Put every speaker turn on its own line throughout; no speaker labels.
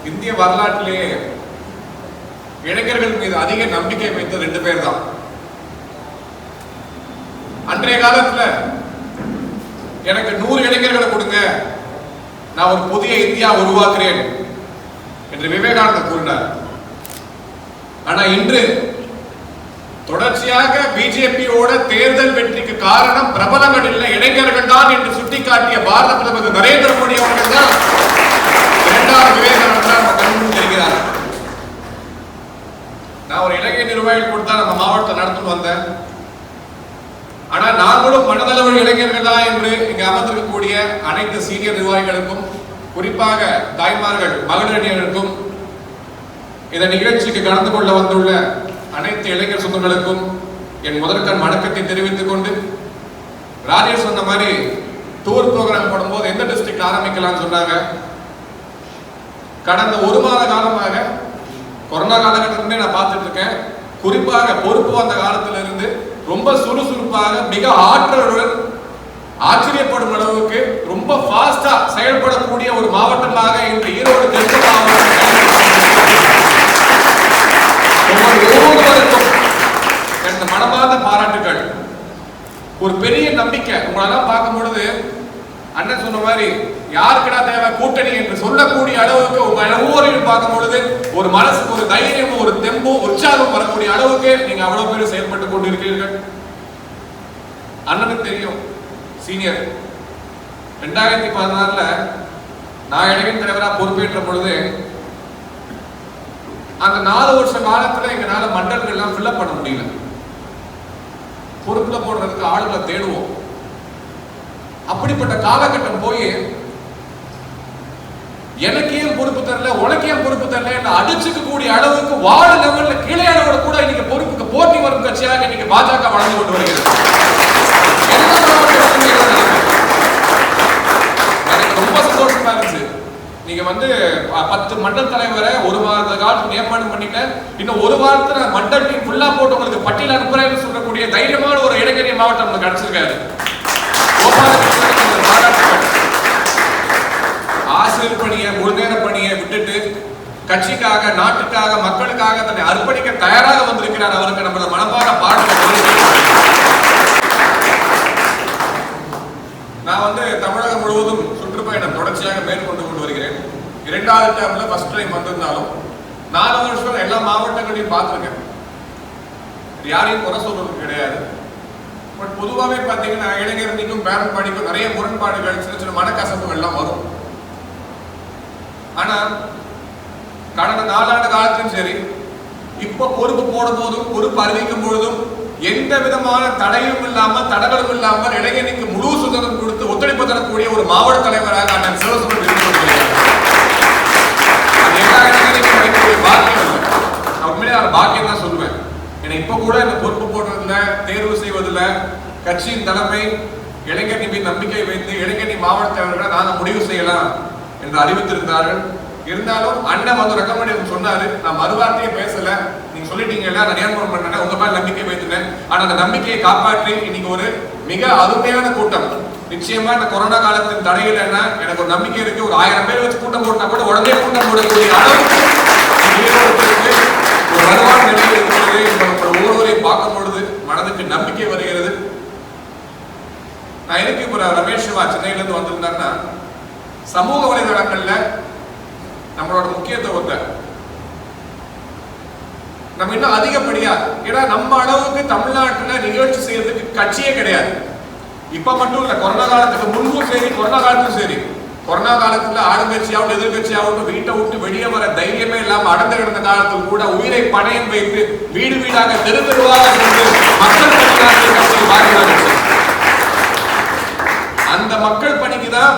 இந்திய வரலாற்றிலேயே இளைஞர்கள் மீது அதிக நம்பிக்கை வைத்த 2 பேர் தான். அன்றைய காலத்துல எனக்கு 100 இளைஞர்களை கொடுங்க, நான் ஒரு புதிய இந்தியா உருவாக்குறேன் என்று விவேகானந்தர் கூறினார். ஆனா இன்று தொடர்ச்சியாக பிஜேபியோட தேர்தல் வெற்றிக்கு காரணம் பிரபலங்கள் இல்லை, இளைஞர்கள் தான் என்று சுட்டிக்காட்டிய பாரத பிரதமர் நரேந்திர மோடி அவர்கள் தான் 2வது விவேகானந்தர் கண்முன் தெரிகிறார். நான் ஒரு இளைஞர் நிர்வாகிகள் கொடுத்தா நம்ம மாவட்டத்தை நடந்து வந்தேன். ஆனா நாங்களும் மனதளவு இளைஞர்கள் தான் என்று இங்கு அமர்ந்திருக்கக்கூடிய அனைத்து சீனியர் நிர்வாகிகளுக்கும், குறிப்பாக தாய்மார்கள் மகளிர்களுக்கும், இந்த நிகழ்ச்சிக்கு கலந்து கொள்ள வந்துள்ள அனைத்து இளைஞர் சொந்தங்களுக்கும் என் முதற்கண் வணக்கத்தை தெரிவித்துக் கொண்டு, ராஜேஷ் சொன்ன மாதிரி டூர் ப்ரோக்ராம் போடும்போது எந்த டிஸ்ட்ரிக்ட் ஆரம்பிக்கலாம்னு சொன்னாங்க. கடந்த 1 மாத காலமாக கொரோனா காலகட்டத்திலே நான் பார்த்துட்டு இருக்கேன். குறிப்பாக பொறுப்பு வந்த காலத்துல இருந்து ரொம்ப சுறுசுறுப்பாக மிக ஆற்றலுடன் ஆச்சரியப்படும் அளவுக்கு ரொம்ப ஃபாஸ்டா செயல்படக்கூடிய ஒரு மாவட்டமாக இந்த ஈரோடு தெற்கு மாவட்டம் ஒவ்வொருவருக்கும் எனது மனமார்ந்த பாராட்டுகள். ஒரு பெரிய நம்பிக்கை உங்களெல்லாம் பார்க்கும் பொழுது அண்ணன் சொன்ன மாதிரி யாருக்கிடா தேவை கூட்டணி என்று சொல்லக்கூடிய அளவுக்கு உங்க ஒவ்வொருவரையும் பார்க்கும் பொழுது ஒரு மனசுக்கு ஒரு தைரியமும் ஒரு தெம்பும் உற்சாகம் வரக்கூடிய அளவுக்கு நீங்க அவ்வளவு பேர் செயல்பட்டு கொண்டிருக்கிறீர்கள். அண்ணனுக்கு தெரியும், சீனியர் 2016 நான் இளைஞர் தலைவரா பொறுப்பேற்ற பொழுது அந்த 4 வருஷ காலத்துல எங்களால மண்டல்கள் எல்லாம் ஃபில்அப் பண்ண முடியல. பொறுப்புல போடுறதுக்கு ஆளுகளை தேடுவோம். அப்படிப்பட்ட காலகட்டம் போய் எனக்கு ஏன் பொறுப்பு தரல, உனக்கு ஏன் பொறுப்பு தரல என்று அடிச்சுக்க கூடிய அளவுக்கு வார்டு லெவல்ல கீழே அளவோட கூட இன்னைக்கு பொறுப்புக்கு போட்டி வரும் கட்சியாக இன்னைக்கு பாஜக வளர்ந்து கொண்டு வருகிறது. எனக்கு ரொம்ப சந்தோஷமா இருந்துச்சு. நீங்க 10 மண்டல் தலைவரை 1 மாத காலத்துக்கு நியமனம் பண்ணிட்டு இன்னும் 1 வாரத்துல மண்டல் டீம் ஃபுல்லா போட்டு உங்களுக்கு பட்டியல் அனுப்புறேன்னு சொல்லக்கூடிய தைரியமான ஒரு இளைஞர் மாவட்டம் உங்களுக்கு கிடைச்சிருக்காரு. ஆசிரியர் பணியை, முழுநேர பணியை விட்டுட்டு கட்சிக்காக, நாட்டுக்காக, மக்களுக்காக தன்னை அர்ப்பணிக்க தயாராக வந்திருக்கிறார். அவருக்கு நம்மள மனப்பார பாராட்டு. நான் தமிழகம் முழுவதும் சுற்றுப்பயணம் தொடர்ச்சியாக மேற்கொண்டு கொண்டு வருகிறேன். 2வது டேர்ம்ல ஃபர்ஸ்ட் டைம் வந்திருந்தாலும் 4 வருஷம் எல்லா மாவட்டங்களையும் பார்த்திருக்கேன். யாரையும் குறை சொல்றதுக்கு கிடையாது. பட் பொதுவாகவே பார்த்தீங்கன்னா இளைஞர்களுக்கும் பேரண்ட் பாடிக்கும் நிறைய முரண்பாடுகள், சின்ன சின்ன மனக்கசப்புகள் எல்லாம் வரும். ஆனா கடந்த 4 ஆண்டு காலத்திலும் சரி, இப்ப பொறுப்பு போடும் போதும் பொறுப்பு அறிவிக்கும் பொழுதும் எந்த விதமான தடையும் இல்லாமல் தடங்களும் இல்லாமல் இளைஞனுக்கு முழு சுதந்திரம் கொடுத்து ஒத்துழைப்பு தரக்கூடிய ஒரு மாவட்ட தலைவராக நான் சிவசுப்ரமணியன் இருந்து எல்லா இளைஞரையும் வைக்கக்கூடிய பாக்கியம் இல்லை. உண்மையிலே நான் பாக்கியம் தான் சொல்லுவேன். ஏன்னா இப்ப கூட இந்த பொறுப்பு போடுறதுல, தேர்வு செய்வதில் கட்சியின் தலைமை இளைஞர் மீது நம்பிக்கை வைத்து இளைஞர் மாவட்ட தலைவர்களை நாங்கள் முடிவு செய்யலாம் என்று அறிவித்திருந்தார்கள். இருந்தாலும் அண்ணன் ரெக்கமெண்டேஷன் சொன்னாரு. நான் மறுவார்த்தையே பேசல. நீங்க சொல்லிட்டீங்கல்ல, நான் நியமனம் பண்ணேன், உங்க மேல நம்பிக்கை வைத்துட்டேன். ஆனா அந்த நம்பிக்கையை காப்பாற்றி இன்னைக்கு ஒரு மிக அருமையான கூட்டம். நிச்சயமா இந்த கொரோனா காலத்தின் தடையில் என்ன எனக்கு ஒரு நம்பிக்கை இருக்கு. ஒரு 1000 பேர் வச்சு கூட்டம் போட்டா கூட உடனே கூட்டம் போடக்கூடிய அளவுக்கு ஒரு வலுவான நிலையில் இருக்கிறது. ஒவ்வொருவரையும் பார்க்கும் பொழுது மனதுக்கு நம்பிக்கை வருகிறது. நான் எனக்கு இப்ப ரமேஷ் சிவா சென்னையில இருந்து வந்திருந்தாருன்னா, சமூக வலைதளங்கள்ல நம்மளோட முக்கியத்துவத்தை நம்ம இன்னும் அதிகப்படியா, ஏன்னா நம்ம அளவுக்கு தமிழ்நாட்டுல நிகழ்ச்சி செய்யறதுக்கு கட்சியே கிடையாது. இப்ப மட்டும் இல்ல, கொரோனா காலத்துக்கு முன்பும் சரி, கொரோனா காலத்தும் சரி. கொரோனா காலத்துல ஆளுங்கட்சியாவும் எதிர்கட்சியாவும் வீட்டை விட்டு வெளியே வர தைரியமே இல்லாம அடர்ந்து கிடந்த காலத்தில் கூட உயிரை பணயம் வைத்து வீடு வீடாக தெரு தெருவாக சென்று மக்கள் பணியாற்றி அந்த மக்கள் பணிக்கு தான்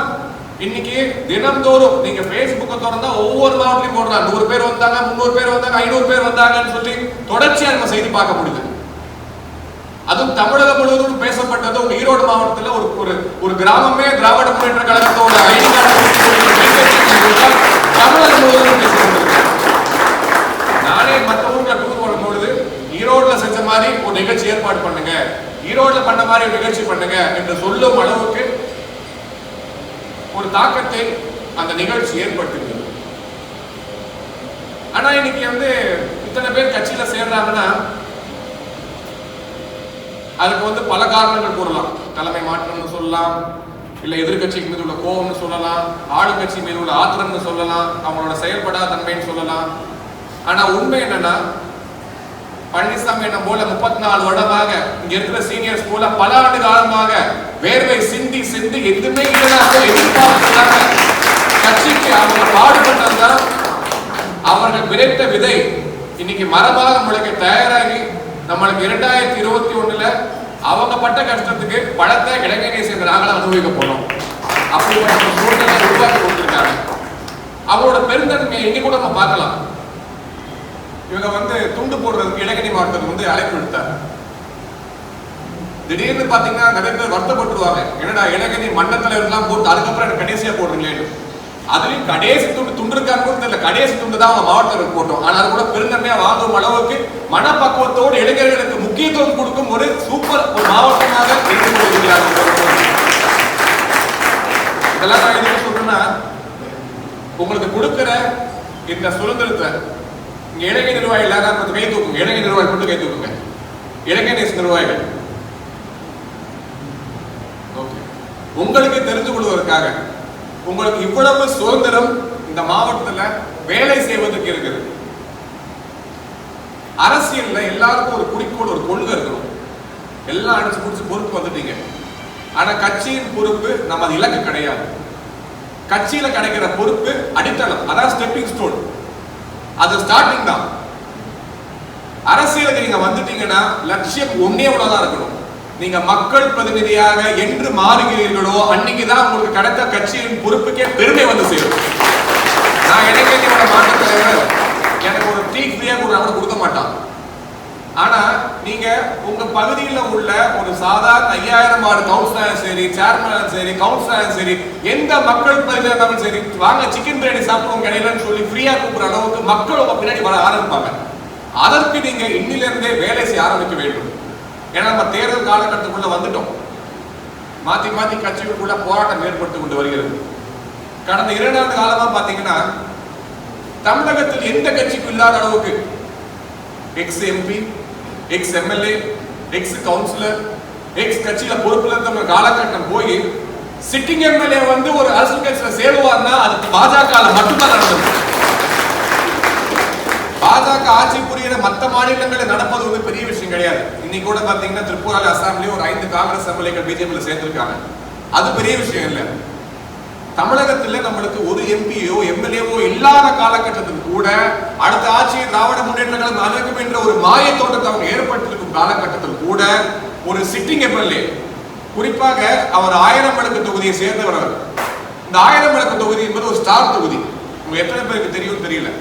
இன்னைக்கு தினந்தோறும் நீங்க பேஸ்புக்கை திறந்தா ஒவ்வொரு மாவட்டத்திலும் போடுறாங்க. 100 பேர் வந்தாங்க, 300 பேர் வந்தாங்க, 500 பேர் வந்தாங்கன்னு சொல்லி தொடர்ச்சியா நம்ம செய்தி பார்க்க முடியுது. அதுவும் தமிழகம் முழுவதும் பேசப்பட்டது. ஒரு ஈரோடு மாவட்டத்தில் ஒரு கிராமமே திராவிட முன்னேற்ற கழகத்தோட ஐடி தமிழகம் முழுவதும் பேசப்பட்டிருக்கு. நானே மற்ற ஊர்ல டூர் வரும்பொழுது ஈரோடுல செஞ்ச மாதிரி ஒரு நிகழ்ச்சி ஏற்பாடு பண்ணுங்க, ஈரோடுல பண்ண மாதிரி ஒரு நிகழ்ச்சி பண்ணுங்க என்று சொல்லும் அளவுக்கு ஒரு தாக்கத்தை அந்த நிகழ்ச்சி ஏற்படுத்துகிறது. இன்னைக்கு வந்து இத்தனை பேர் கட்சியில சேர்றாங்கன்னா அதுக்கு வந்து பல காரணங்கள் கூறலாம். தலைமை மாற்றம்னு சொல்லலாம், இல்ல எதிர்கட்சிக்கு மீது உள்ள கோபம்னு சொல்லலாம், ஆளுங்கட்சி மீது உள்ள ஆத்திரம்னு சொல்லலாம், அவங்களோட செயல்படாத தன்மைன்னு சொல்லலாம். ஆனா உண்மை என்னன்னா, பழனிசாமி என்ன போல 34 வருடமாக இங்க இருக்கிற சீனியர்ஸ் போல பல ஆண்டு காலமாக வேர்வை சிந்தி சிந்தி எதுவுமே இல்லாத எதிர்பார்க்கிறாங்க கட்சிக்கு அவங்க பாடுபட்டதுதான் அவர்கள் விதைத்த விதை இன்னைக்கு மரமாக முளைக்க தயாராகி நம்மளுக்கு 2021 அவங்க பட்ட கஷ்டத்துக்கு பழத்தை இளைஞரை சேர்ந்த நாங்களும் அனுபவிக்க போனோம். அப்படி ஒரு சூழ்நிலை உருவாக்கி கொடுத்திருக்காங்க. அவங்களோட பெருந்தன்மையை எங்க கூட நம்ம பார்க்கலாம். இவங்க வந்து துண்டு போடுறதுக்கு இளைஞனி மாவட்டத்துக்கு வந்து அழைப்பு விடுத்தார். திடீர்னு பாத்தீங்கன்னா நிறைய பேர் வருத்தப்பட்டுருவாங்க, என்னடா இளைஞனி மண்டலத்துல எல்லாம் போட்டு அதுக்கப்புறம் எனக்கு கடைசியா போடுறீங்களேன்னு. அதுலயும் கடைசி துண்டு இருக்கான்னு கூட தெரியல, கடைசி துண்டு தான் அவங்க மாவட்டத்தில் போட்டோம். ஆனா அது கூட பெருந்தன்மையா வாங்கும் அளவுக்கு மனப்பக்குவத்தோடு இளைஞர்களுக்கு முக்கியத்துவம் கொடுக்கும் ஒரு சூப்பர் ஒரு மாவட்டமாக இதெல்லாம் நான் எதுக்கு சொல்றேன்னா, உங்களுக்கு கொடுக்கிற இந்த சுதந்திரத்தை இங்க இளைஞர் நிர்வாகிகள் எல்லாரும் கொஞ்சம் கை தூக்குங்க. இளைஞர் நிர்வாகிகள் மட்டும் கை தூக்குங்க. இளைஞர் நிர்வாகிகள் உங்களுக்கு தெரிந்து கொள்வதற்காக உங்களுக்கு இவ்வளவு சுதந்திரம் இந்த மாவட்டத்துல வேலை செய்வதற்கு இருக்குது. அரசியல்ல எல்லாருக்கும் ஒரு குறிக்கோள், ஒரு கொள்கை இருக்கணும். எல்லாம் அடிச்சு முடிச்சு பொறுப்பு வந்துட்டீங்க. ஆனா கட்சியின் பொறுப்பு நம்ம அது இலக்கு கிடையாது. கட்சியில கிடைக்கிற பொறுப்பு அடித்தளம், அதான் ஸ்டெப்பிங் ஸ்டோன், அது ஸ்டார்டிங் தான். அரசியலுக்கு நீங்க வந்துட்டீங்கன்னா லட்சியம் ஒன்னே ஒண்ணுதான் இருக்கணும். நீங்க மக்கள் பிரதிநிதியாக என்று மாறுகிறீர்களோ அன்னைக்குதான் உங்களுக்கு கிடைத்த கட்சியின் பொறுப்புக்கே பெருமை வந்து சேரும். நான் இளைஞர்களோட மாற்ற தலைவர் எனக்கு ஒரு டீ ஃப்ரீயா கொடுக்க மாட்டான். ஆனா நீங்க உங்க பகுதியில் உள்ள ஒரு சாதாரண 5000 வார்டு கவுன்சிலரும் சரி, சேர்மனும் சரி, கவுன்சிலரும் சரி, எந்த மக்கள் பிரதிநிதியும் சரி, வாங்க சிக்கன் பிரியாணி சாப்பிடுவோம் கிடையாதுன்னு சொல்லி ஃப்ரீயா கூப்பிடுற அளவுக்கு மக்கள் உங்க பின்னாடி வர ஆரம்பிப்பாங்க. அதற்கு நீங்க இன்னிலிருந்தே வேலை செய்ய ஆரம்பிக்க வேண்டும். ஏன்னா நம்ம தேர்தல் காலகட்டத்துக்குள்ள வந்துட்டோம். மாத்தி மாத்தி கட்சிகளுக்குள்ள போராட்டம் ஏற்பட்டு கொண்டு வருகிறது. கடந்த 2 ஆண்டு காலமா பாத்தீங்கன்னா தமிழகத்தில் எந்த கட்சிக்கும் இல்லாத அளவுக்கு ex MP, ex MLA, X councillor, X கட்சியில பொறுப்புல இருந்த காலகட்டம் போய் சிட்டிங் எம்எல்ஏ வந்து ஒரு அரசியல் கட்சியில சேருவார்னா அது பாஜக மட்டும்தான் நடந்தது. பாஜக ஆட்சி புரிகிற மற்ற மாநிலங்களில் நடப்பது வந்து பெரிய விஷயம் கிடையாது. இன்னைக்கு கூட பாத்தீங்கன்னா திரிபுரால, அசாம்லயும் ஒரு 5 காங்கிரஸ் எம்எல்ஏக்கள் பிஜேபியில சேர்ந்திருக்காங்க. அது பெரிய விஷயம் இல்ல. தமிழகத்துல நம்மளுக்கு ஒரு எம்பியோ எம்எல்ஏவோ இல்லாத காலகட்டத்தில் கூட அடுத்த ஆட்சியை திராவிட முன்னேற்ற கழகம் அமைக்கும் என்ற ஒரு மாய தோட்டத்தை அவங்க ஏற்பட்டிருக்கும் காலகட்டத்தில் கூட ஒரு சிட்டிங் எம்எல்ஏ, குறிப்பாக அவர் 1000 விளக்கு தொகுதியை சேர்ந்தவர். இந்த 1000 விளக்கு தொகுதி என்பது ஒரு ஸ்டார் தொகுதி. உங்க எத்தனை பேருக்கு தெரியும் தெரியல.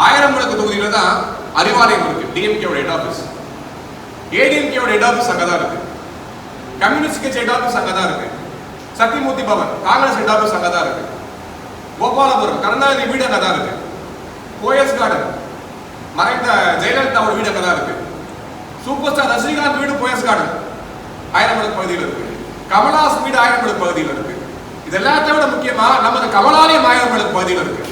1000 விளக்கு தொகுதியில தான் அறிவாலயம் இருக்கு. டிஎம்கேவோட ஹெட் ஆபீஸ், ஏடிஎம்கேவோட ஹெட் ஆபீஸ் அங்கதான் இருக்கு. கம்யூனிஸ்ட் கட்சி ஹெட் ஆபீஸ் அங்கதான் இருக்கு. சத்தியமூர்த்தி பவன் காங்கிரஸ் ஹெட் ஆபீஸ் அங்கதான் இருக்கு. கோபாலபுரம் கருணாநிதி வீடு அங்கதான் இருக்கு. போயஸ் கார்டன் மறைந்த ஜெயலலிதாவோட வீடு அங்கதான் இருக்கு. சூப்பர் ஸ்டார் ரஜினிகாந்த் வீடு போயஸ் கார்டன் 1000 விளக்கு பகுதியில் இருக்கு. கமலாஸ் வீடு 1000 விளக்கு பகுதியில் இருக்கு. இது எல்லாத்தையும் விட முக்கியமா நமது கமலாலயம் 1000 விளக்கு பகுதியில் இருக்கு.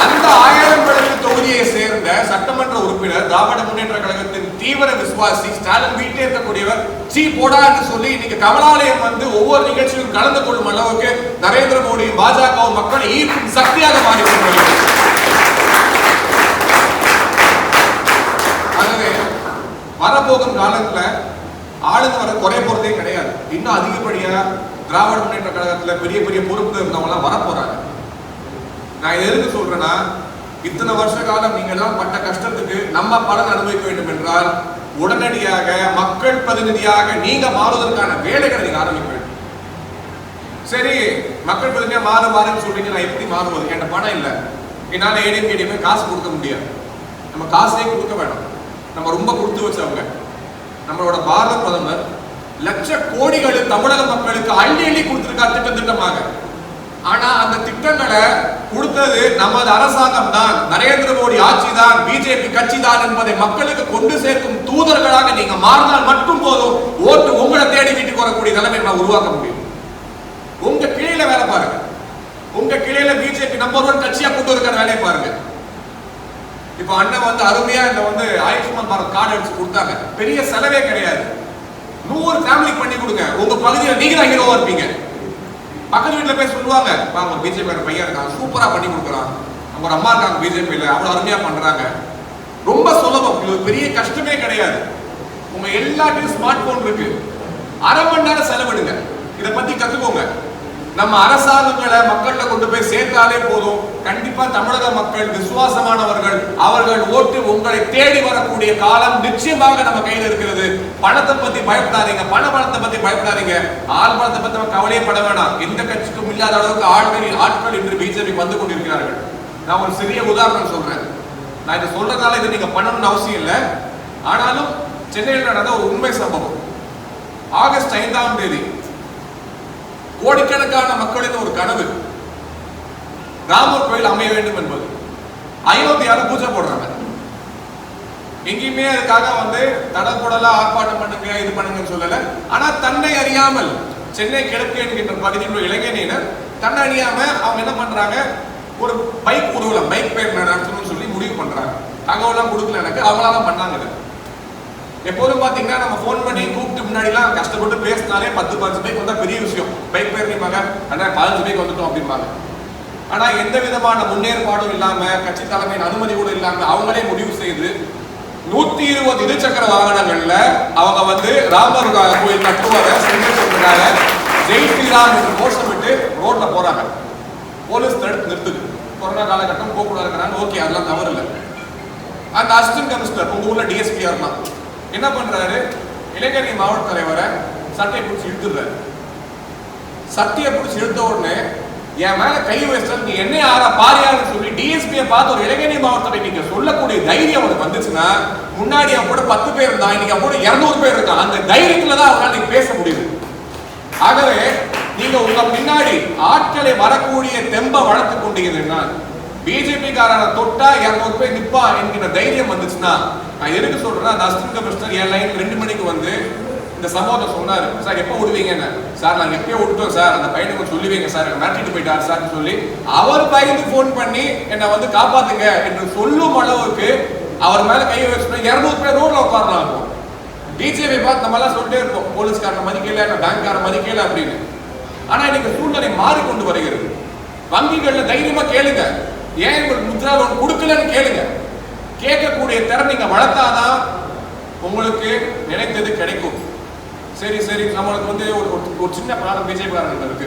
அந்த 1000 விளக்கு தொகுதியை சேர்ந்த சட்டமன்ற உறுப்பினர், திராவிட முன்னேற்ற கழகத்தின் தீவிர விசுவாசி, ஸ்டாலின் வீட்டில் இருக்கக்கூடியவர் சீ போடா என்று சொல்லி இன்னைக்கு கமலாலயம் வந்து ஒவ்வொரு நிகழ்ச்சியும் கலந்து கொள்ளும் அளவுக்கு நரேந்திர மோடியும் பாஜகவும் மக்களை ஈர்க்கும் சக்தியாக மாறிக்கொண்டுள்ளது. ஆகவே வரப்போகும் காலத்துல ஆளுங்க வர குறைய போறதே கிடையாது. இன்னும் அதிகப்படியா திராவிட முன்னேற்ற கழகத்துல பெரிய பெரிய பொறுப்பு இருந்தவங்க எல்லாம் வரப்போறாங்க. நான் எதுக்கு சொல்றேன்னா, இத்தனை வருஷ காலம் நீங்க எல்லாம் பட்ட கஷ்டத்துக்கு நம்ம பலன் அனுபவிக்க வேண்டும் என்றால் உடனடியாக மக்கள் பிரதிநிதியாக நீங்க மாறுவதற்கான வேலைகளை நீங்க ஆரம்பிக்க வேண்டும். சரி, மக்கள் பிரதிநிதியா மாறுன்னு சொல்றீங்க, நான் எப்படி மாறுவது? என்கிட்ட பணம் இல்லை, என்னால ஏடிஎம் காசு கொடுக்க முடியாது. நம்ம காசே கொடுக்க வேண்டாம், நம்ம ரொம்ப கொடுத்து வச்சவங்க. நம்மளோட பாரத பிரதமர் லட்ச கோடிகள் தமிழக மக்களுக்கு அள்ளி அள்ளி கொடுத்திருக்கார் திட்டமாக. ஆனா அந்த திட்டங்களை கொடுத்தது நமது அரசாங்கம் தான், நரேந்திர மோடி ஆட்சி தான், பிஜேபி கட்சி தான் என்பதை மக்களுக்கு கொண்டு சேர்க்கும் தூதர்களாக நீங்க மாறினால் மட்டும் போதும் ஓட்டு உங்களை தேடி வீட்டுக்கு வரக்கூடிய நிலைமை நம்ம உருவாக்க முடியும். உங்க கீழே வேலை பாருங்க, உங்க கீழே பிஜேபி நம்பர் 1 கட்சியா கொண்டு இருக்கிற வேலையை பாருங்க. இப்ப அண்ணன் வந்து அருமையா இந்த வந்து ஆயுஷ்மான் பாரத் கார்டு அடிச்சு கொடுத்தாங்க. பெரிய செலவே கிடையாது. 100 ஃபேமிலி பண்ணி கொடுங்க. உங்க பகுதியில் நீங்க தான் ஹீரோவா இருப்பீங்க. பக்கத்து வீட்டுல போய் சொல்லுவாங்க, அவங்க பிஜேபி பையன் இருக்காங்க, சூப்பரா பண்ணி கொடுக்குறான், அவங்க ஒரு அம்மா இருக்காங்க பிஜேபியில, அவ்வளவு அருமையா பண்றாங்க. ரொம்ப சுலபம், இது பெரிய கஷ்டமே கிடையாது. உங்க எல்லாத்தையும் ஸ்மார்ட் போன் இருக்கு, அரை மணி நேரம் செலவிடுங்க, இதை பத்தி கத்துக்கோங்க. நம்ம அரசாங்கங்களை மக்கள்கிட்ட கொண்டு போய் சேர்த்தாலே போதும். கண்டிப்பா தமிழக மக்கள் விசுவாசமானவர்கள், அவர்கள் ஓட்டு உங்களை தேடி வரக்கூடிய காலம் நிச்சயமாக நம்ம கையில் இருக்கிறது. பணத்தை பத்தி பயப்படாதீங்க, பணத்தை பத்தி பயப்படாதீங்க, ஆள் பணத்தை பத்தி நம்ம கவலையே பட வேணாம். எந்த கட்சிக்கும் இல்லாத அளவுக்கு ஆட்கள் இன்று பிஜேபி வந்து கொண்டிருக்கிறார்கள். நான் ஒரு சிறிய உதாரணம் சொல்றேன். நான் இதை சொல்றதுனால இது நீங்க பண்ணணும்னு அவசியம் இல்லை. ஆனாலும் சென்னையில் நடந்த ஒரு உண்மை சம்பவம். ஆகஸ்ட் 5ஆம் தேதி கோடிக்கணக்கான மக்களின் ஒரு கனவு, ராமர் கோயில் அமைய வேண்டும் என்பது. அயோத்தியால பூஜை போடுறாங்க. எங்கேயுமே அதுக்காக வந்து தடபுடலா ஆர்ப்பாட்டம் பண்ணுங்க, இது பண்ணுங்கன்னு சொல்லல. ஆனா தன்னை அறியாமல் சென்னை கிழக்கு என்கின்ற பகுதியில் உள்ள இளைஞர் தன்னை அறியாம அவங்க என்ன பண்றாங்க, ஒரு பைக் ஊர்வலம், பைக் பேர் நடத்தணும்னு சொல்லி முடிவு பண்றாங்க. தகவலாம் கொடுக்கல எனக்கு, அவங்களால பண்ணாங்க. எப்போதும் பாத்தீங்கன்னா நம்ம போன் பண்ணி கூப்பிட்டு முன்னாடிலாம் கஷ்டப்பட்டு பேசினாலே 10-15 பைக் வந்தா பெரிய விஷயம். பைக் பேர் நிப்பாங்க, அண்ணா 15 பைக் வந்துட்டோம் அப்படிம்பாங்க. ஆனா எந்த விதமான முன்னேற்பாடும் இல்லாம, கட்சி தலைமையின் அனுமதி கூட இல்லாம அவங்களே முடிவு செய்து 120 இருசக்கர வாகனங்கள்ல அவங்க வந்து ராமர் கோயில் கட்டுவதை செஞ்சு சொல்றாங்க. ஜெய் ஸ்ரீராம் என்று கோஷமிட்டு ரோட்ல போறாங்க. போலீஸ் தடுத்து நிறுத்துது. கொரோனா காலகட்டம் போக்கூடாது இருக்கிறாங்க. ஓகே, அதெல்லாம் தவறு இல்லை. அந்த அசிஸ்டன்ட் கமிஷனர் உங்க ஊர்ல டிஎஸ்பியா இருக்கலாம், என்ன பண்றாரு, இளைஞரணி மாவட்ட தலைவரை சட்டையை பிடிச்சி இழுத்துறாரு. சட்டையை பிடிச்சி இழுத்த உடனே என் மேல கை வச்சா நீ என்ன யாரா பாரியான்னு சொல்லி டிஎஸ்பியை பார்த்து ஒரு இளைஞரணி மாவட்டத்தை நீங்க சொல்லக்கூடிய தைரியம் அவனுக்கு வந்துச்சுன்னா, முன்னாடி அவன் கூட 10 பேர் இருந்தான், இன்னைக்கு அவன் கூட 200 பேர் இருக்கான். அந்த தைரியத்துலதான் அவனால நீங்க பேச முடியுது. ஆகவே நீங்க உங்க பின்னாடி ஆட்களை வரக்கூடிய தெம்ப வளர்த்து கொண்டீங்கன்னா, பிஜேபி காரன தொட்டா 200 பேர் நிப்பா என்கிற தைரியம் வந்துச்சுன்னா, நான் எதுக்கு சொல்றேன், அந்த அசிஸ்டன்ட் கமிஷனர் என் லைன் 2 மணிக்கு வந்து இந்த சம்பவத்தை சொன்னாரு. சார் எப்போ விடுவீங்கன்னு. சார் நாங்க எப்பயோ விட்டுட்டோம் சார், அந்த பையனுக்கு சொல்லுவீங்க சார், மாட்டிட்டு போயிட்டாரு சார் சொல்லி அவர் பையனுக்கு போன் பண்ணி என்னை வந்து காப்பாத்துங்க என்று சொல்லும் அளவுக்கு அவர் மேல கை வச்சுனா 200 பேர் ரோட்ல உட்காரலாம். இருக்கும் பிஜேபி பார்த்து நம்ம எல்லாம் சொல்லிட்டே இருப்போம், போலீஸ்காரனை மதிக்கல, பேங்க்காரன் மதிக்கல அப்படின்னு. ஆனா இன்னைக்கு சூழ்நிலை மாறிக்கொண்டு வருகிறது. வங்கிகள்ல தைரியமா கேளுங்க, ஏன் உங்களுக்கு முத்ரா லோன் கொடுக்கலன்னு கேளுங்க. கேட்கக்கூடிய திறன் நீங்க வளர்த்தாதான் உங்களுக்கு நினைத்தது கிடைக்கும். சரி சரி, நம்மளுக்கு வந்து ஒரு சின்ன ப்ராப்ளம் பிஜேபி காரங்க இருக்கு,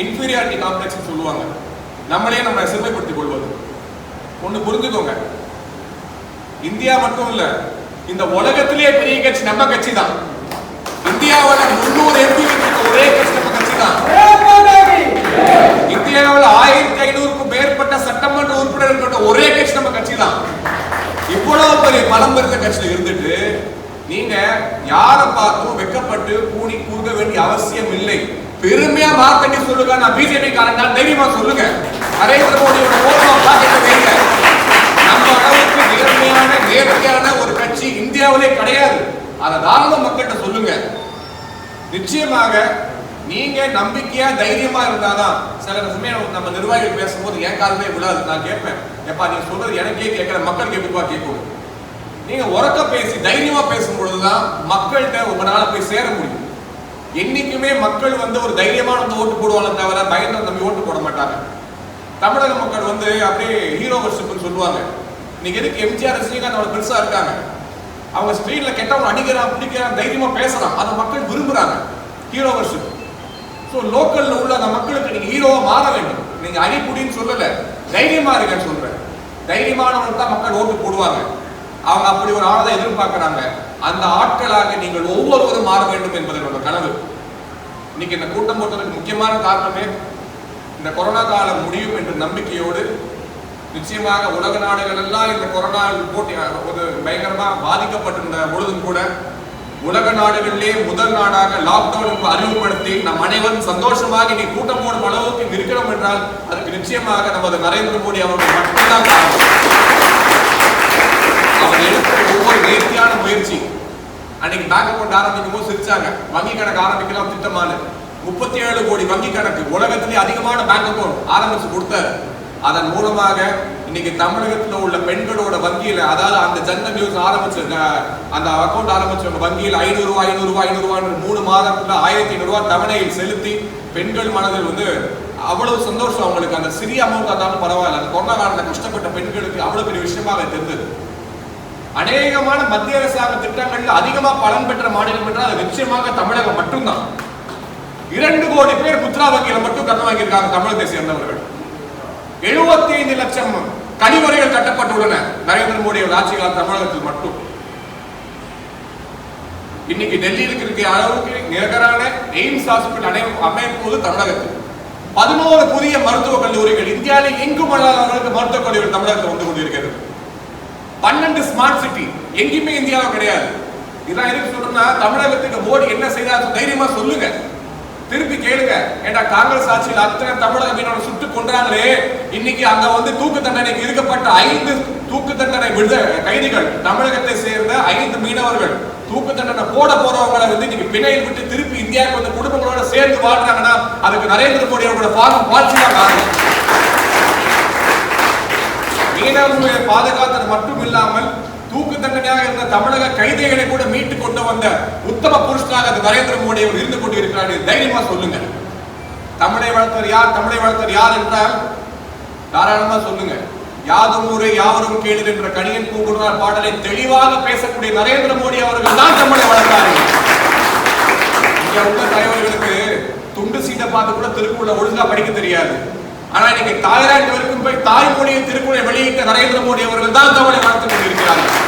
இன்ஃபீரியாரிட்டி காம்ப்ளெக்ஸ் சொல்லுவாங்க. நம்மளே நம்ம சிறுமைப்படுத்திக் கொள்வது. ஒண்ணு புரிஞ்சுக்கோங்க, இந்தியா மட்டும் இல்ல, இந்த உலகத்திலேயே பெரிய கட்சி நம்ம கட்சி தான். இந்தியாவில் 300 MP ஒரே கட்சி நம்ம கட்சி தான். இந்தியாவில் 1500க்கும் மேற்பட்ட சட்டமன்ற உறுப்பினர்கள் கொண்ட ஒரே கட்சி நம்ம கட்சி தான். இவ்வளவு பெரிய பலம் இருந்த கட்சியில் இருந்துட்டு நீங்க யாரை பார்த்தும் வெக்கப்பட்டு கூணி கூறுக வேண்டிய அவசியம் இல்லை. பெருமையா மார்க்கெட்டி சொல்லுங்க, நான் பிஜேபி காரன் தைரியமா சொல்லுங்க. நரேந்திர மோடியோட போட்டோ பார்த்துட்டு நம்ம அளவுக்கு நேர்மையான நேர்மையான ஒரு கட்சி இந்தியாவிலே கிடையாது. அதை தாராள மக்கள்கிட்ட சொல்லுங்க. நிச்சயமாக நீங்க நம்பிக்கையா தைரியமா இருந்தாதான். சில சமயம் நம்ம நிர்வாகிகள் பேசும்போது என் காலமே விழாது. நான் கேட்பேன், எப்பா நீங்க சொல்றது எனக்கே கேட்கற, மக்களுக்கு எப்படிப்பா கேட்கும். நீங்க உறக்க பேசி தைரியமா பேசும் பொழுதுதான் மக்கள்கிட்ட உங்களால போய் சேர முடியும். என்னைக்குமே மக்கள் வந்து ஒரு தைரியமான ஓட்டு போடுவாங்க தவிர பயந்து நம்பி ஓட்டு போட மாட்டாங்க. தமிழக மக்கள் வந்து அப்படியே ஹீரோ வர்ஷிப்னு சொல்லுவாங்க. இன்னைக்கு எதுக்கு எம்ஜிஆர் ரஜினிகாந்த் அவ்வளவு பெருசா இருக்காங்க, அவங்க ஸ்கிரீன்ல கெட்டவங்க அடிக்கிறான் பிடிக்கிறான் தைரியமா பேசலாம், அதை மக்கள் விரும்புறாங்க. Hero worship. ஸோ லோக்கல்ல உள்ள அந்த மக்களுக்கு நீங்க ஹீரோவா மாற வேண்டும். நீங்க அடிப்புடின்னு சொல்லல, தைரியமா இருக்கேன்னு சொல்றேன். தைரியமானவங்களுக்கு தான் மக்கள் ஓட்டு போடுவாங்க. அவங்க அப்படி ஒரு ஆளை எதிர்பார்க்கிறாங்க. அந்த ஆட்களாக நீங்கள் ஒவ்வொருவரும் மாற வேண்டும் என்பது என்னோட கனவு. இன்னைக்கு இந்த கூட்டம் போட்டதுக்கு முக்கியமான காரணமே இந்த கொரோனா காலம் முடியும் என்ற நம்பிக்கையோடு, நிச்சயமாக உலக நாடுகள் எல்லாம் இந்த கொரோனா போட்டி ஒரு பயங்கரமா பாதிக்கப்பட்டிருந்த பொழுதும் கூட உலக நாடுகளிலே முதல் நாடாக லாக்டவுன் அறிமுகப்படுத்தி நம் அனைவரும் சந்தோஷமாக நீ கூட்டம் போடும் அளவுக்கு இருக்கிறோம் என்றால் அதுக்கு நிச்சயமாக நமது நரேந்திர மோடி அவர்கள் மட்டும்தான் காரணம். அவர் எடுத்த ஒவ்வொரு நேர்த்தியான முயற்சி. அன்னைக்கு பேங்க் அக்கௌண்ட் ஆரம்பிக்கும் போது சிரிச்சாங்க, வங்கி கணக்கு ஆரம்பிக்கலாம் திட்டமான 37 கோடி வங்கி கணக்கு, உலகத்திலே அதிகமான பேங்க் அக்கௌண்ட் ஆரம்பிச்சு கொடுத்தாரு. அதன் மூலமாக இன்னைக்கு தமிழகத்தில் உள்ள பெண்களோட வங்கியில, அதாவது அந்த ஜன்தன் நியூஸ் ஆரம்பிச்ச அந்த அக்கௌண்ட் ஆரம்பிச்சவங்க வங்கியில் 500 ரூபாய் 500 ரூபாய் 3 மாதத்துல 1500 ரூபாய் தவணையில் செலுத்தி பெண்கள் மனதில் வந்து அவ்வளவு சந்தோஷம். அவங்களுக்கு அந்த சிறிய அமௌண்ட் இருந்தாலும் பரவாயில்ல, அந்த கொரோனா காலத்தில் கஷ்டப்பட்ட பெண்களுக்கு அவ்வளவு பெரிய விஷயமாக தெரிந்தது. அநேகமான மத்திய அரசாங்க திட்டங்கள்ல அதிகமா பலன் பெற்ற மாநிலம் என்றால் அது நிச்சயமாக தமிழகம் மட்டும்தான். 2 கோடி பேர் முத்ரா வங்கியில மட்டும் கடன் வாங்கியிருக்காங்க தமிழகத்தை சேர்ந்தவர்கள். 75 லட்சம் கழிவறைகள் கட்டப்பட்டுள்ளன நரேந்திர மோடியோட ஆட்சி கால தமிழகத்தில் மட்டும். இன்னைக்கு டெல்லியில் இருக்கிற அளவுக்கு நிகரான எய்ம்ஸ் ஹாஸ்பிட்டல் அமைப்போது தமிழகத்தில் 11 புதிய மருத்துவக் கல்லூரிகள், இந்தியாவில் எங்கும் அளவுக்கு மருத்துவக் கல்லூரிகள் தமிழகத்தில் வந்து கொண்டிருக்கிறது. 12 ஸ்மார்ட் சிட்டி எங்கேயுமே இந்தியாவில் கிடையாது. இதான் எதுக்கு சொல்றேன்னா, தமிழகத்துக்கு மோடி என்ன செய்யறாரு தைரியமா சொல்லுங்க, திருப்பி கேளுங்க. ஏண்டா காங்கிரஸ் ஆட்சியில் அத்தனை தமிழக மீனவரை சுட்டு கொன்றாங்களே, இன்னைக்கு அங்க வந்து தூக்கு தண்டனைக்கு இருக்கப்பட்ட 5 தூக்கு தண்டனை கைதிகள், தமிழகத்தை சேர்ந்த 5 மீனவர்கள் தூக்கு தண்டனை போட போறவங்களை வந்து இன்னைக்கு பிணையில் விட்டு திருப்பி இந்தியாவுக்கு வந்து குடும்பங்களோட சேர்ந்து வாழ்றாங்கன்னா அதுக்கு நரேந்திர மோடி அவரோட பாலிசி தான் காரணம். மீனவர்களை பாதுகாத்தது மட்டும் இல்லாமல் தூக்கு தண்டனையாக இருந்த தமிழக கைதிகளை கூட மீட்டு கொண்டு வந்த உத்தம புருஷனாக நரேந்திர மோடி அவர் இருந்து கொண்டிருக்கிறார். தைரியமா சொல்லுங்க. தமிழை வளர்த்தவர் யார், தமிழை வளர்த்தவர் யார் என்றால் தாராளமா சொல்லுங்க. யாதும் ஊரே யாவரும் கேளு என்ற கணியன் பூங்குன்றனார் பாடலை தெளிவாக பேசக்கூடிய நரேந்திர மோடி அவர்கள் தான் தமிழை வளர்த்தார்கள். இங்க உள்ள தலைவர்களுக்கு துண்டு சீட்டை பார்த்து கூட திருக்குறளை ஒழுங்கா படிக்க தெரியாது. ஆனா இன்னைக்கு தாய்லாந்து வரைக்கும் போய் தாய்மொழியின் திருக்குறளை வெளியிட்ட நரேந்திர மோடி அவர்கள் தான் தமிழை வளர்த்துக் கொண்டிருக்கிறார்கள்.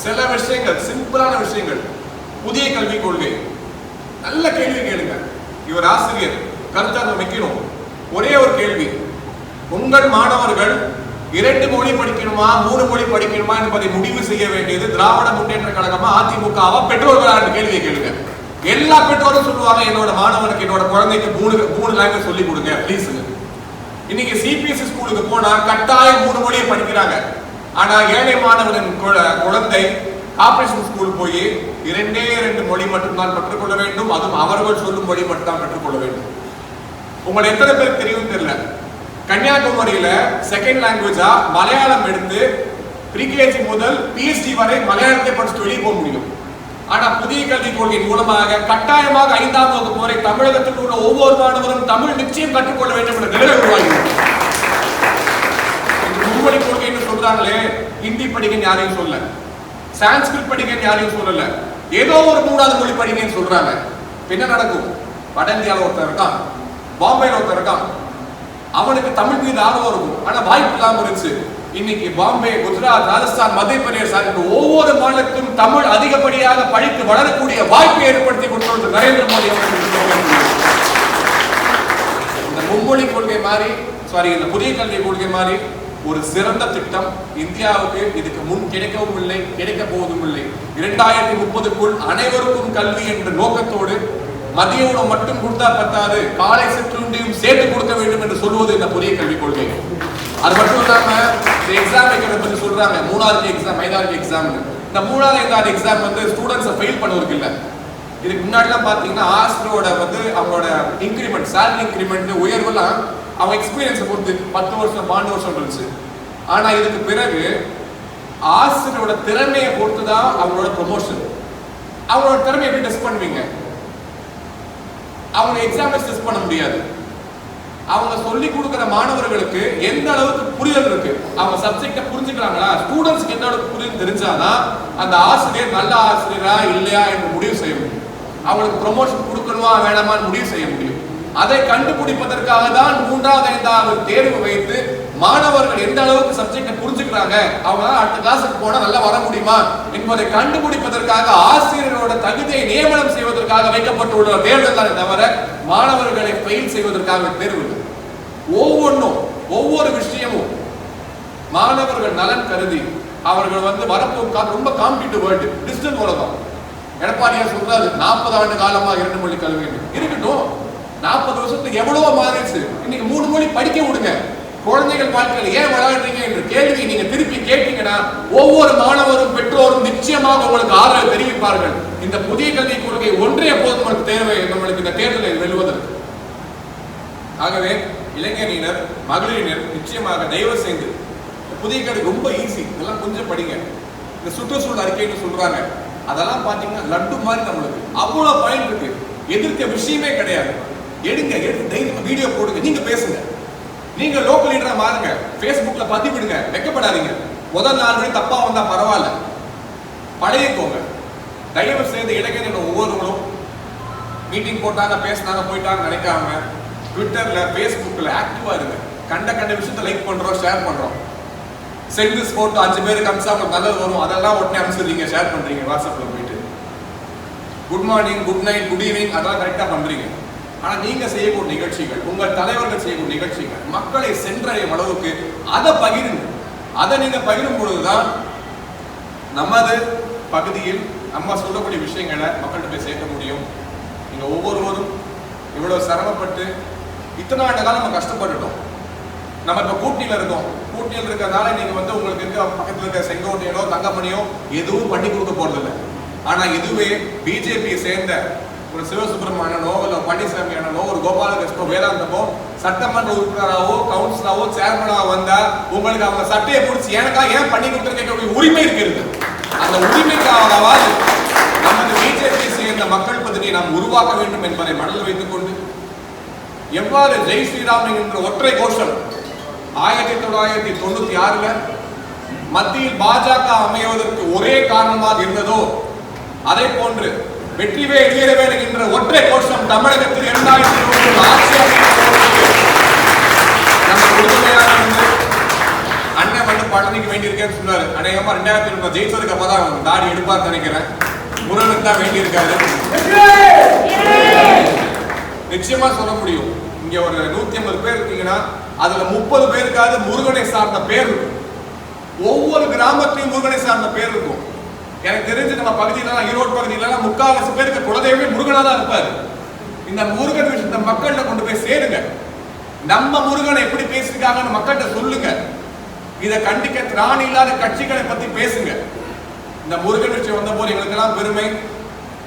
சில விஷயங்கள், சிம்பிளான விஷயங்கள், புதிய கல்விக் கொள்கை, நல்ல கேள்வி கேளுங்க. இவர் ஆசிரியர், கருத்தாங்க வைக்கணும். ஒரே ஒரு கேள்வி, உங்கள் மாணவர்கள் 2 மொழி படிக்கணுமா 3 மொழி படிக்கணுமா என்பதை முடிவு செய்ய வேண்டியது திராவிட முன்னேற்ற கழகமா அதிமுகவா பெற்றோர்களா என்ற கேள்வியை கேளுங்க. எல்லா பெற்றோரும் சொல்லுவாங்க, என்னோட மாணவனுக்கு என்னோட குழந்தைக்கு 3 லாங்குவேஜ் சொல்லி கொடுங்க ப்ளீஸ். இன்னைக்கு சிபிஎஸ்இ ஸ்கூலுக்கு போனா கட்டாயம் 3 மொழியை படிக்கிறாங்க. ஆனா ஏழை மாணவனின் குழந்தை ஆபரேஷன் ஸ்கூல் போய் 2 மொழி மட்டும்தான் கற்றுக்கொள்ள வேண்டும். அதுவும் அவர்கள் சொல்லும் மொழி மட்டும் தான் கற்றுக்கொள்ள வேண்டும். உங்களை எத்தனை பேருக்கு தெரியும் தெரியல, கன்னியாகுமரியில செகண்ட் லாங்குவேஜா மலையாளம் எடுத்து ப்ரீகேஜி முதல் பிஎச்டி வரை மலையாளத்தை படிச்சுட்டு வெளியே போக முடியும். ஆனா புதிய கல்விக் கொள்கையின் மூலமாக கட்டாயமாக 5ஆம் வகுப்பு வரை தமிழகத்தில் உள்ள ஒவ்வொரு மாணவரும் தமிழ் நிச்சயம் கற்றுக்கொள்ள வேண்டும் என்ற நிலை உருவாகிறது. மும்மொழி கொள்கைன்னு சொல்றாங்களே, ஹிந்தி படிக்கன்னு யாரையும் சொல்ல, சான்ஸ்கிரிட் படிக்கன்னு யாரையும் சொல்லல, ஏதோ ஒரு 3வது மொழி படிக்கன்னு சொல்றாங்க. என்ன நடக்கும்? வட இந்தியாவில் ஒருத்தர் இருக்கான், பாம்பேல ஒருத்தர் இருக்கான், அவனுக்கு தமிழ் மீது ஆர்வம் இருக்கும், ஆனா வாய்ப்பு இல்லாம இருந்துச்சு. இன்னைக்கு பாம்பே, குஜராத், ராஜஸ்தான், மத்திய பிரதேசம் ஒவ்வொரு மாநிலத்திலும் தமிழ் அதிகப்படியாக படித்து வளரக்கூடிய வாய்ப்பை ஏற்படுத்தி கொடுத்து நரேந்திர மோடி அவர்கள் இந்த மும்மொழி கொள்கை மாதிரி, இந்த புதிய கல்விக் கொள்கை மாதிரி ஒரு சிறந்த திட்டம் இந்தியாவுக்கு இதுக்கு முன் கிடைக்கவும் இல்லை, கிடைக்க போவதும் இல்லை. 2030க்குள் அனைவருக்கும் கல்வி என்ற நோக்கத்தோடு மதிய உணவு மட்டும் கொடுத்தா பத்தாது, காலை சிற்றுண்டியும் சேர்த்து கொடுக்க வேண்டும் என்று சொல்வது இந்த புதிய கல்விக் கொள்கை. அது மட்டும் இல்லாம இந்த எக்ஸாம் வைக்கிறத பத்தி சொல்றாங்க, 3வது எக்ஸாம் 5வது எக்ஸாம். இந்த 3வது 5வது எக்ஸாம் வந்து ஸ்டூடெண்ட்ஸை ஃபெயில் பண்ணுவதற்கு இல்லை. இதுக்கு முன்னாடிலாம் பாத்தீங்கன்னா ஆசிரியரோட வந்து அவங்களோட இன்கிரிமெண்ட், சேலரி இன்கிரிமெண்ட் உயர்வுலாம் அவங்க எக்ஸ்பீரியன்ஸை பொறுத்து 10 வருஷம் 12 வருஷம் இருந்துச்சு. ஆனா இதுக்கு பிறகு ஆசிரியரோட திறமையை பொறுத்து தான் அவங்களோட ப்ரொமோஷன். அவங்களோட திறமையை எப்படி டெஸ்ட் பண்ணுவீங்க? அவங்க எக்ஸாம்ல டெஸ்ட் பண்ண முடியாது. அவங்க சொல்லி கொடுக்கிற மாணவர்களுக்கு எந்த அளவுக்கு புரிதல் இருக்கு, அவங்க சப்ஜெக்ட புரிஞ்சுக்கிறாங்களா, ஸ்டூடெண்ட்ஸ்க்கு எந்த அளவுக்கு புரிதல் தெரிஞ்சாதான் அந்த ஆசிரியர் நல்ல ஆசிரியரா இல்லையா என்று முடிவு செய்ய முடியும். அவங்களுக்கு ப்ரொமோஷன் கொடுக்கணுமா வேணாமான்னு முடிவு செய்ய முடியும். அதை கண்டுபிடிப்பதற்காக தான் 3வது 5வது தேர்வு வைத்து மாணவர்கள் எந்த அளவுக்கு சப்ஜெக்டை புரிஞ்சுக்கிறாங்க, அவங்க அடுத்த கிளாஸுக்கு போனா நல்லா வர முடியுமா என்பதை கண்டுபிடிப்பதற்காக ஆசிரியரோட தகுதியை நியமனம் செய்வதற்காக வைக்கப்பட்டுள்ள தேர்தல் தானே தவிர மாணவர்களை ஃபெயில் செய்வதற்காக தேர்வு. ஒவ்வொன்றும் ஒவ்வொரு விஷயமும் மாணவர்கள் நலன் கருதி அவர்கள் வந்து வரப்போம். ரொம்ப காம்படிட்டிவ் வேர்ல்டு, டிஜிட்டல் உலகம். எடப்பாடியார் சொல்றாரு 40 ஆண்டு காலமா 2 மொழி கல்வி இருக்கட்டும். 40 வருஷத்துக்கு எவ்வளவோ மாறிடுச்சு. இன்னைக்கு 3 மொழி படிக்க விடுங்க. குழந்தைகள் வாழ்க்கையில் ஏன் விளையாடுறீங்க என்ற கேள்வி நீங்க திருப்பி கேட்டீங்கன்னா ஒவ்வொரு மாணவரும் பெற்றோரும் நிச்சயமாக உங்களுக்கு ஆதரவு தெரிவிப்பார்கள். இந்த புதிய கல்விக் கொள்கை ஒன்றே போதும் நமக்கு தேவை, நம்மளுக்கு இந்த தேர்தலை வெல்வதற்கு. ஆகவே இளைஞரினர், மகளிரினர் நிச்சயமாக தயவு செய்து புதிய கல்வி ரொம்ப ஈஸி, இதெல்லாம் கொஞ்சம் படிங்க. இந்த சுற்றுச்சூழல் அறிக்கைன்னு சொல்றாங்க, அதெல்லாம் பாத்தீங்கன்னா லட்டு மாதிரி நம்மளுக்கு அவ்வளவு பயன் இருக்கு. எதிர்க்க விஷயமே கிடையாது. எடுத்து தைரியமா வீடியோ போடுங்க, நீங்க பேசுங்க. நீங்க லோக்கல் லீடரா மாறுங்க, Facebookல பதிவிடுங்க, வெக்கப்படாதீங்க. முதல் 4 மணி தப்பா வந்தா பரவாயில்ல, பழையக்கோங்க. தயவு செய்து இளைஞர்கள் ஒவ்வொருவரும் மீட்டிங் போட்டாங்க, பேசினாங்க, போயிட்டாங்க நினைக்காம ட்விட்டர்ல, Facebookல ஆக்டிவா இருங்க. கண்ட விஷயத்தை லைக் பண்றோம், ஷேர் பண்றோம். சென்ட் திஸ் போட்டோ 5 பேருக்கு அனுப்பிச்சா உங்களுக்கு நல்லது வரும், அதெல்லாம் உடனே அனுப்பிச்சிடுறீங்க, ஷேர் பண்றீங்க வாட்ஸ்அப்ல போயிட்டு. Good morning, good night, good evening அதெல்லாம் கரெக்டா பண்றீங்க. ஆனா நீங்க செய்யக்கூடிய நிகழ்ச்சிகள், உங்கள் தலைவர்கள் செய்யக்கூடிய நிகழ்ச்சிகள் மக்களை சென்றடையும் அளவுக்கு அதை பகிருங்க. அதை நீங்க பகிரும் பொழுதுதான் நமது பகுதியில் நம்ம சொல்லக்கூடிய விஷயங்களை மக்கள்கிட்ட போய் சேர்க்க முடியும். நீங்க ஒவ்வொருவரும் இவ்வளவு சிரமப்பட்டு இத்தனை ஆண்டு காலம் நம்ம கஷ்டப்பட்டுட்டோம். நம்ம இப்ப கூட்டணியில இருக்கோம். கூட்டணியில் இருக்கிறதுனால நீங்க உங்களுக்கு இருக்க பக்கத்துல இருக்க செங்கோட்டையனோ தங்கமணியோ எதுவும் பண்ணி கொடுக்க போறது இல்லை. ஆனா இதுவே பிஜேபியை சேர்ந்த ஒரு சிவசுப்ரமணியனோ இல்ல பழனிசாமி அண்ணனோ ஒரு கோபாலகிருஷ்ணோ வேதாந்தமோ சட்டமன்ற உறுப்பினராவோ கவுன்சிலராவோ சேர்மனாவோ வந்தா உங்களுக்கு அவங்க சட்டையை பிடிச்சி எனக்கா ஏன் பண்ணி கொடுத்து கேட்கக்கூடிய உரிமை இருக்கிறது. அந்த உரிமைக்காகவாது நமது பிஜேபியை சேர்ந்த மக்கள் பகுதியை நாம் உருவாக்க வேண்டும் என்பதை மனதில் வைத்துக் கொண்டு எவ்வாறு ஜெய் ஸ்ரீராம் என்ற ஒற்றை கோஷம் 1996 மத்தியில் பாஜக அமைவதற்கு ஒரே காரணமாக இருந்ததோ அதே போன்று வெற்றிவேல் வீரவேல் என்ற ஒற்றை கோஷம் தமிழகத்தில் 2020 ஆட்சி நம்ம உறுதுணையாக இருந்து அண்ணன் பழனிக்கு வேண்டியிருக்கேன்னு சொன்னாரு. அநேகமா 2020 ஜெயிச்சதுக்கு அப்பதான் தாடி எடுப்பார் நினைக்கிறேன். முருகனுக்கு தான் வேண்டியிருக்காரு. நிச்சயமா சொல்ல முடியும். இங்க ஒரு 150 பேர் இருக்கீங்கன்னா அதுல 30 பேருக்காவது முருகனை சார்ந்த பேர் இருக்கும். ஒவ்வொரு கிராமத்திலையும் முருகனை சார்ந்த பேர் இருக்கும். எனக்கு தெரிஞ்சு நம்ம பகுதியில ஈரோடு பகுதியில 3/4 பேருக்கு குலதெய்வமே முருகனா தான் இருப்பாரு. இந்த முருகன் விஷயத்தை மக்கள்கிட்ட கொண்டு போய் சேருங்க. நம்ம முருகனை எப்படி பேசிருக்காங்கன்னு மக்கள்கிட்ட சொல்லுங்க. இதை கண்டிக்க திராணி இல்லாத கட்சிகளை பத்தி பேசுங்க. இந்த முருகன் விஷயம் வந்த போது எங்களுக்கு எல்லாம் பெருமை.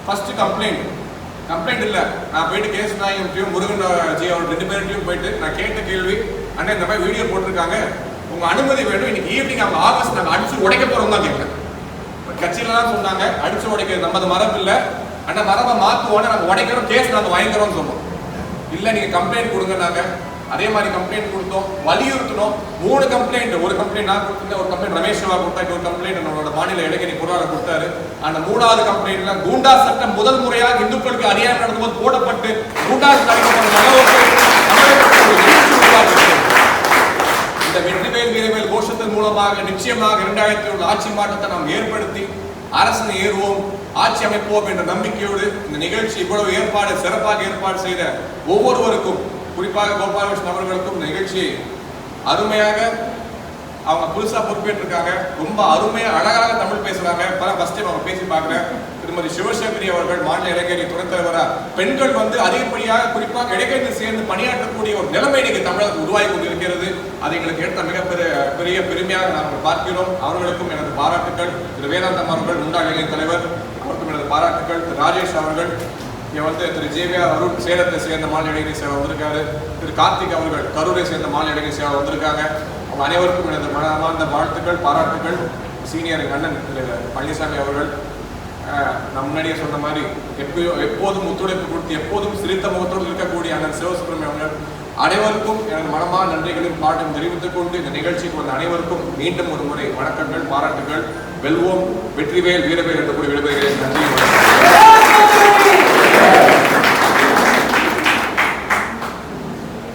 ஃபர்ஸ்ட் கம்ப்ளைண்ட் இல்ல, நான் போயிட்டு கேஸ் நாயகத்தையும் முருகன் ஜி அவர் 2 பேர்கிட்டையும் போயிட்டு நான் கேட்ட கேள்வி, அண்ணா இந்த மாதிரி வீடியோ போட்டிருக்காங்க, உங்க அனுமதி வேணும், இன்னைக்கு ஈவினிங் அவங்க ஆஃபீஸ் நாங்கள் அடிச்சு உடைக்க போறோம் தான் கேட்கிறேன். கட்சியில தான் சொன்னாங்க அடிச்சு உடைக்க நமது மரபு இல்லை, அண்ணா மரபை மாத்துவோம், நாங்கள் உடைக்கிறோம், கேஸ் நாங்கள் வாங்கிக்கிறோம்னு சொன்னோம். இல்லை நீங்க கம்ப்ளைண்ட் கொடுங்க. நாங்க அதே மாதிரி கம்ப்ளைண்ட் கொடுத்தோம், வலியுறுத்தினோம். 3 கம்ப்ளைண்ட், ஒரு கம்ப்ளைண்ட் நான் கொடுத்தேன், ஒரு கம்ப்ளைண்ட் ரமேஷ் சிவா கொடுத்தாரு, ஒரு கம்ப்ளைண்ட் நம்மளோட மாநில இளைஞரணி பொருளாளர் கொடுத்தாரு. அந்த 3வது கம்ப்ளைண்ட்ல கூண்டா சட்டம் முதல் முறையாக இந்துக்களுக்கு அநியாயம் நடந்தபோது போடப்பட்டு கூண்டா இந்த வெற்றிவேல் வீரவேல் கோஷத்தின் மூலமாக நிச்சயமாக 2020 ஆட்சி மாற்றத்தை நாம் ஏற்படுத்தி அரசனை ஏறுவோம், ஆட்சி அமைப்போம் என்ற நம்பிக்கையோடு இந்த நிகழ்ச்சி இவ்வளவு சிறப்பாக ஏற்பாடு செய்த ஒவ்வொருவருக்கும், குறிப்பாக கோபாலகிருஷ்ணன் அவர்களுக்கும் இந்த நிகழ்ச்சியை அருமையாக அவங்க புதுசா பொறுப்பேற்றிருக்காங்க. ரொம்ப அருமையா அழகாக தமிழ் பேசுறாங்க. ஃபர்ஸ்ட் டைம் அவங்க பேசி பார்க்கிறேன். திருமதி சிவசங்கரி அவர்கள் மாநில இளைஞரணி துணைத் தலைவரா பெண்கள் அதிகப்படியாக குறிப்பாக இளைஞர்கள் சேர்ந்து பணியாற்றக்கூடிய ஒரு நிலைமை இன்னைக்கு தமிழகத்தில் உருவாகி கொண்டிருக்கிறது. அது எங்களுக்கு ஏற்ற மிகப்பெரிய பெருமையாக நாங்கள் பார்க்கிறோம். அவர்களுக்கும் எனது பாராட்டுக்கள். திரு வேதாந்தம் அவர்கள் முன்னாள் இளைஞர் தலைவர், அவருக்கும் எனது பாராட்டுக்கள். திரு ராஜேஷ் அவர்கள், இங்க திரு ஜேவிஆர் அருண் சேலத்தை சேர்ந்த மாநில இளைஞர் சேவை வந்திருக்காரு. திரு கார்த்திக் அவர்கள் கரூரை சேர்ந்த மாநில இளைஞர் சேவை வந்திருக்காங்க. அவங்க அனைவருக்கும் எனது மனமார்ந்த வாழ்த்துக்கள், பாராட்டுகள். சீனியர் அண்ணன் திரு பழனிசாமி அவர்கள் நம் முன்னாடியே சொன்ன மாதிரி எப்போதும் ஒத்துழைப்பு கொடுத்து எப்போதும் சிரித்த முகத்தோடு இருக்கக்கூடிய அண்ணன் சிவசுப்ரமணியம் அவர்கள் அனைவருக்கும் எனது மனமான நன்றிகளையும் பாட்டும் தெரிவித்துக் கொண்டு இந்த நிகழ்ச்சிக்கு வந்த அனைவருக்கும் மீண்டும் ஒரு முறை வணக்கங்கள், பாராட்டுகள். வெல்வோம், வெற்றிவேல் வீரவேல் என்று கூறி விடைபெறுகிறேன். நன்றி.